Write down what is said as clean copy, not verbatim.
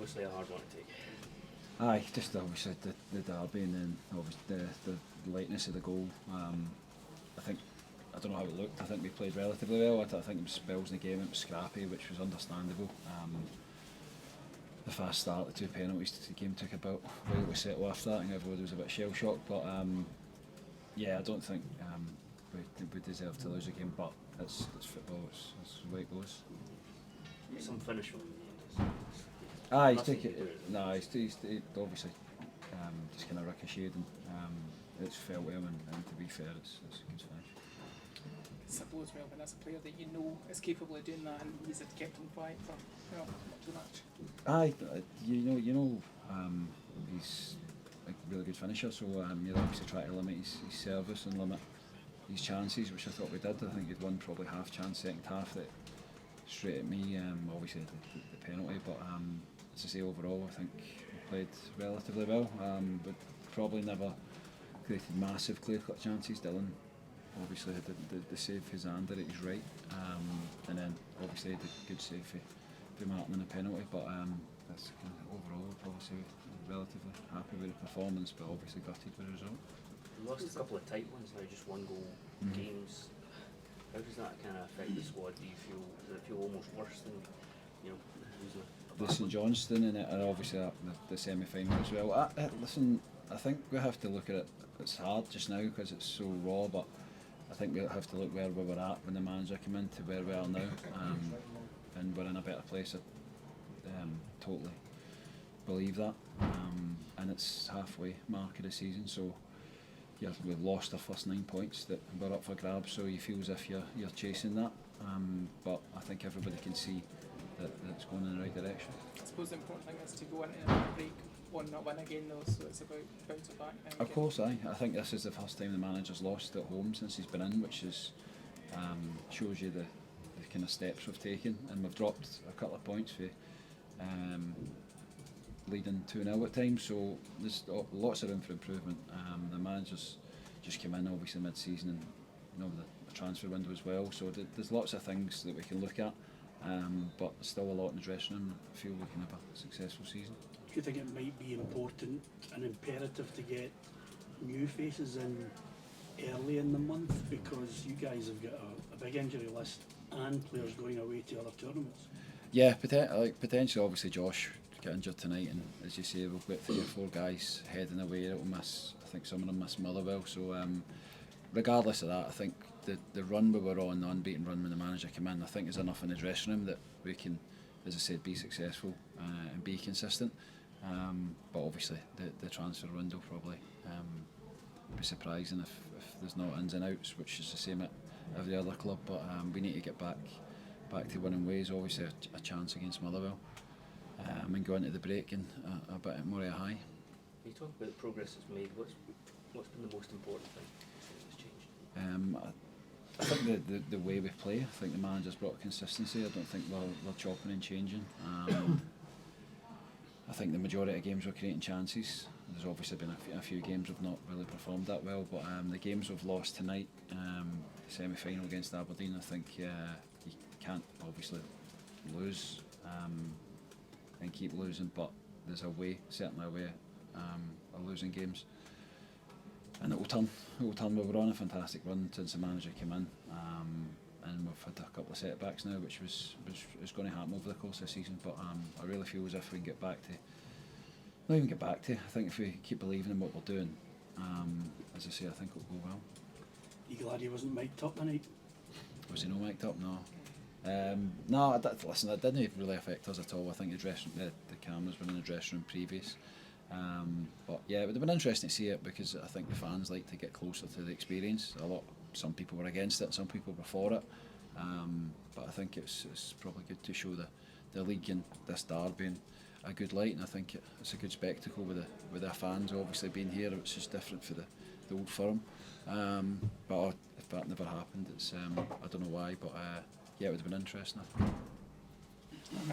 obviously a hard one to take. Aye, just obviously the derby and then obviously the lateness of the goal. I think, I don't know how it looked. I think we played relatively well. I think there was spells in the game. It was scrappy, which was understandable. The fast start, the 2 penalties, the game took about a while to settle after that. I think everybody was a bit shell shocked, but yeah, I don't think we deserve to lose the game. But it's football. It's the way it goes. Some finish from the end. Aye, he's taking it. No, he's obviously just kind of ricocheted, and it's felt well. And to be fair, it's a good finish. I suppose, well, when that's a player that you know is capable of doing that, and he's had kept him quiet for much of the match. Aye, you know, he's a really good finisher. So you'll obviously try to limit his service and limit his chances, which I thought we did. I think he'd won probably half chance second half that straight at me. Obviously the penalty, but as I say, overall I think we played relatively well. But probably never created massive clear-cut chances. Dylan obviously had the save for Zander at his right, and then obviously had a good save for Martin in the penalty. But that's kind of overall, I'd probably say relatively happy with the performance, but obviously gutted with the result. You lost a couple of tight ones now, just one goal games. How does that kind of affect the squad? Does it feel almost worse than losing the St Johnstone and obviously the semi-final as well. Listen, I think we have to look at it. It's hard just now because it's so raw, but I think we have to look where we were at when the manager came in to where we are now, and we're in a better place. I totally believe that, and it's halfway mark of the season, so yeah, we've lost our first 9 points that were up for grabs, so you feel as if you're chasing that, but I think everybody can see that it's going in the right direction. I suppose the important thing is to go into a break one not win again though, so it's about bouncing back now. Of course, I think this is the first time the manager's lost at home since he's been in, which is shows you the kind of steps we've taken, and we've dropped a couple of points for leading 2-0 at times, so there's lots of room for improvement. The manager's just come in obviously mid-season, and the transfer window as well, so there's lots of things that we can look at, but still a lot in the dressing room. I feel we can have a successful season. Do you think it might be important and imperative to get new faces in early in the month, because you guys have got a big injury list and players going away to other tournaments? Yeah, potentially obviously Josh got injured tonight, and as you say, we've got 3 or 4 guys heading away that will miss. I think some of them miss Motherwell, so regardless of that, I think the run we were on, the unbeaten run when the manager came in, I think there's enough in the dressing room that we can, as I said, be successful and be consistent. But obviously the transfer window probably be surprising if there's no ins and outs, which is the same at every other club. But we need to get back to winning ways. Obviously a chance against Motherwell, and go into the break and a bit more of a high. You talk about the progress that's made. What's been the most important thing that's changed? I think the way we play. I think the manager's brought consistency. I don't think we're chopping and changing. I think the majority of games we're creating chances. There's obviously been a few games we've not really performed that well, but the games we've lost tonight, semi-final against Aberdeen, I think you can't obviously lose and keep losing, but there's certainly a way of losing games, and it will turn. We were on a fantastic run since the manager came in, and we've had a couple of setbacks now, which was going to happen over the course of the season. But I really feel as if we can get back to. Not even get back to. I think if we keep believing in what we're doing, as I say, I think it'll go well. You glad he wasn't mic'd up tonight? Was he no mic'd up? No. No, listen, that didn't really affect us at all. I think the cameras were in the dressing room previous. But yeah, it would have been interesting to see it, because I think the fans like to get closer to the experience. Some people were against it, some people were for it. But I think it's probably good to show the league and this derby in a good light, and I think it's a good spectacle with their fans obviously being here. It's just different for the old firm. But if that never happened, it's I don't know why, but yeah, it would have been interesting.